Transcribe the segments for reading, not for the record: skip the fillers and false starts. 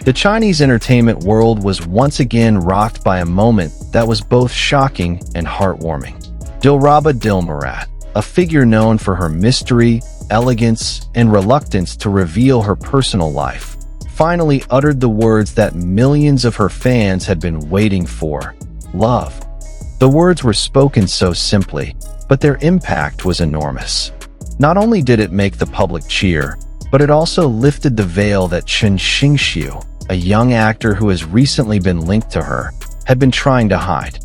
The Chinese entertainment world was once again rocked by a moment that was both shocking and heartwarming. Dilraba Dilmurat, a figure known for her mystery, elegance, and reluctance to reveal her personal life, finally uttered the words that millions of her fans had been waiting for: love. The words were spoken so simply, but their impact was enormous. Not only did it make the public cheer, but it also lifted the veil that Chen Xingxu, a young actor who has recently been linked to her, had been trying to hide.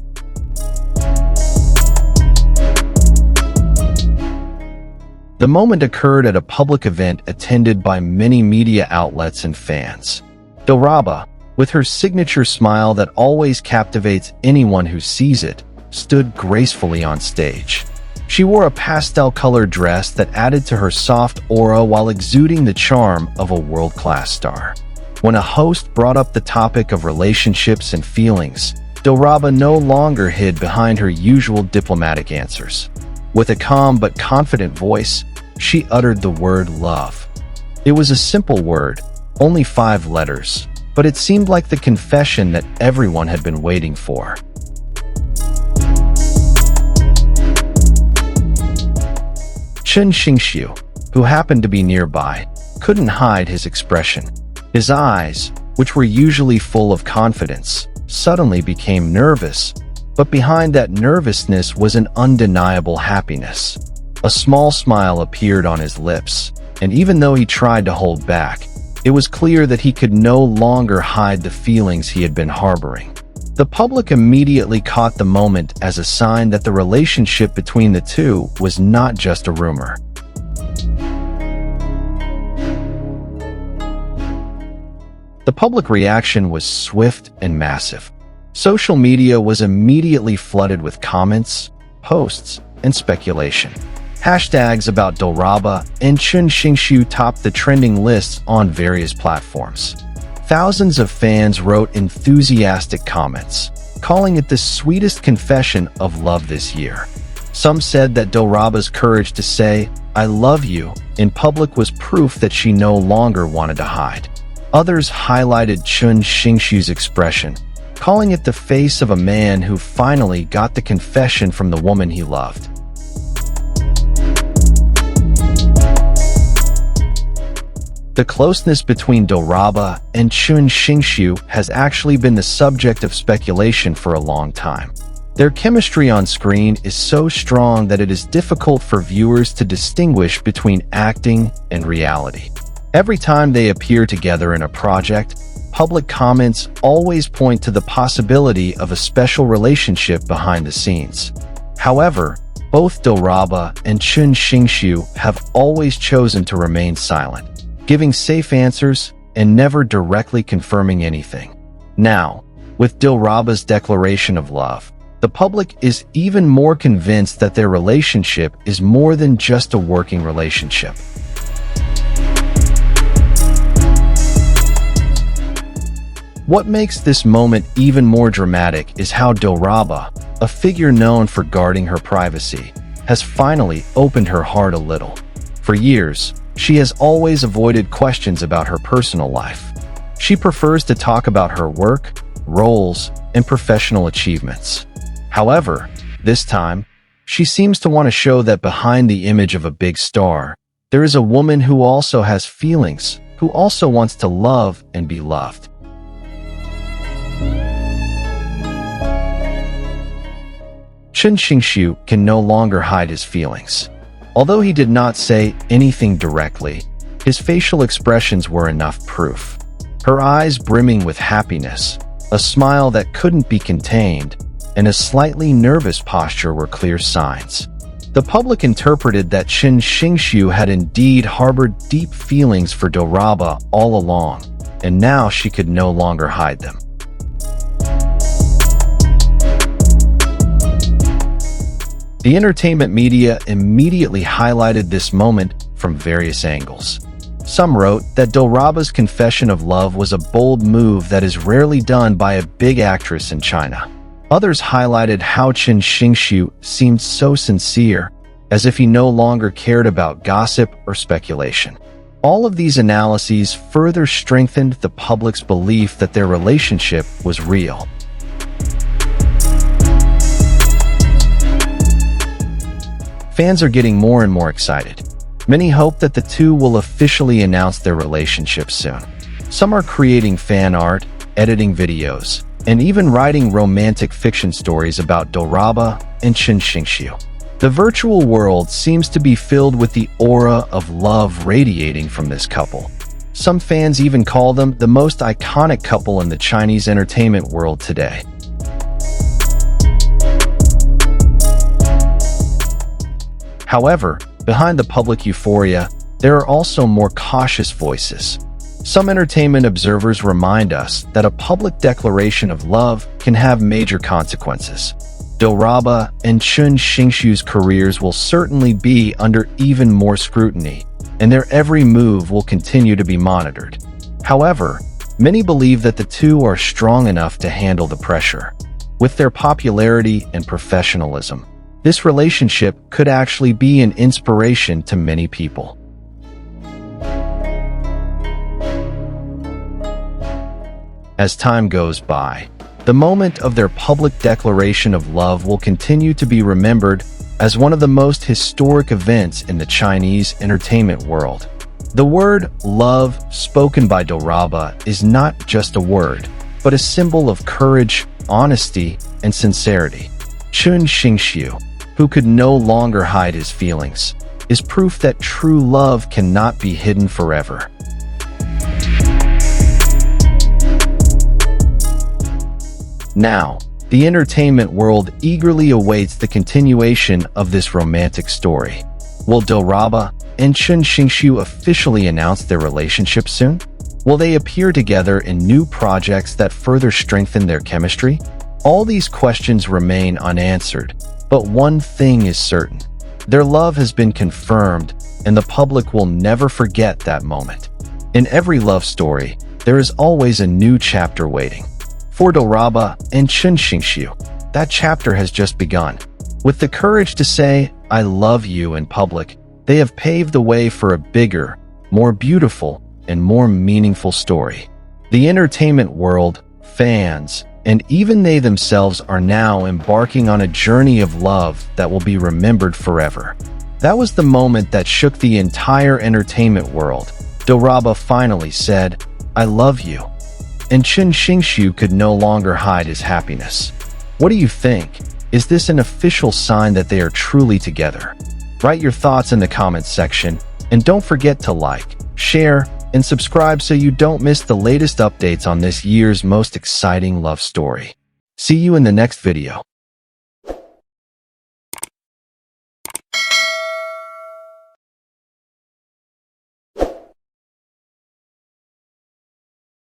The moment occurred at a public event attended by many media outlets and fans. Dilraba, with her signature smile that always captivates anyone who sees it, stood gracefully on stage. She wore a pastel-colored dress that added to her soft aura while exuding the charm of a world-class star. When a host brought up the topic of relationships and feelings, Dilraba no longer hid behind her usual diplomatic answers. With a calm but confident voice, she uttered the word love. It was a simple word, only 5 letters, but it seemed like the confession that everyone had been waiting for. Chen Xingxu, who happened to be nearby, couldn't hide his expression. His eyes, which were usually full of confidence, suddenly became nervous, but behind that nervousness was an undeniable happiness. A small smile appeared on his lips, and even though he tried to hold back, it was clear that he could no longer hide the feelings he had been harboring. The public immediately caught the moment as a sign that the relationship between the two was not just a rumor. The public reaction was swift and massive. Social media was immediately flooded with comments, posts, and speculation. Hashtags about Dilraba and Chen Xingxu topped the trending lists on various platforms. Thousands of fans wrote enthusiastic comments, calling it the sweetest confession of love this year. Some said that Dilraba's courage to say, "I love you," in public was proof that she no longer wanted to hide. Others highlighted Chen Xingxu's expression, calling it the face of a man who finally got the confession from the woman he loved. The closeness between Dilraba and Chen Xingxu has actually been the subject of speculation for a long time. Their chemistry on screen is so strong that it is difficult for viewers to distinguish between acting and reality. Every time they appear together in a project, public comments always point to the possibility of a special relationship behind the scenes. However, both Dilraba and Chen Xingxu have always chosen to remain silent, giving safe answers and never directly confirming anything. Now, with Dilraba's declaration of love, the public is even more convinced that their relationship is more than just a working relationship. What makes this moment even more dramatic is how Dilraba, a figure known for guarding her privacy, has finally opened her heart a little. For years, she has always avoided questions about her personal life. She prefers to talk about her work, roles, and professional achievements. However, this time, she seems to want to show that behind the image of a big star, there is a woman who also has feelings, who also wants to love and be loved. Chen Xingxu can no longer hide his feelings. Although he did not say anything directly, his facial expressions were enough proof. Her eyes brimming with happiness, a smile that couldn't be contained, and a slightly nervous posture were clear signs. The public interpreted that Chen Xingxu had indeed harbored deep feelings for Dilraba all along, and now she could no longer hide them. The entertainment media immediately highlighted this moment from various angles. Some wrote that Dilraba's confession of love was a bold move that is rarely done by a big actress in China. Others highlighted how Chen Xingxu seemed so sincere, as if he no longer cared about gossip or speculation. All of these analyses further strengthened the public's belief that their relationship was real. Fans are getting more and more excited. Many hope that the two will officially announce their relationship soon. Some are creating fan art, editing videos, and even writing romantic fiction stories about Dilraba and Chen Xingxu. The virtual world seems to be filled with the aura of love radiating from this couple. Some fans even call them the most iconic couple in the Chinese entertainment world today. However, behind the public euphoria, there are also more cautious voices. Some entertainment observers remind us that a public declaration of love can have major consequences. Dilraba and Chen Xingxu's careers will certainly be under even more scrutiny, and their every move will continue to be monitored. However, many believe that the two are strong enough to handle the pressure. With their popularity and professionalism, this relationship could actually be an inspiration to many people. As time goes by, the moment of their public declaration of love will continue to be remembered as one of the most historic events in the Chinese entertainment world. The word love spoken by Dilraba is not just a word, but a symbol of courage, honesty, and sincerity. Chen Xingxu, who could no longer hide his feelings, is proof that true love cannot be hidden forever. Now, the entertainment world eagerly awaits the continuation of this romantic story. Will Dilraba and Chen Xingxu officially announce their relationship soon? Will they appear together in new projects that further strengthen their chemistry? All these questions remain unanswered, but one thing is certain. Their love has been confirmed, and the public will never forget that moment. In every love story, there is always a new chapter waiting. For Dilraba and Chen Xingxu, that chapter has just begun. With the courage to say, "I love you" in public, they have paved the way for a bigger, more beautiful, and more meaningful story. The entertainment world, fans, and even they themselves are now embarking on a journey of love that will be remembered forever. That was the moment that shook the entire entertainment world. Dilraba finally said, "I love you." And Chen Xingxu could no longer hide his happiness. What do you think? Is this an official sign that they are truly together? Write your thoughts in the comments section, and don't forget to like, share, and subscribe so you don't miss the latest updates on this year's most exciting love story. See you in the next video.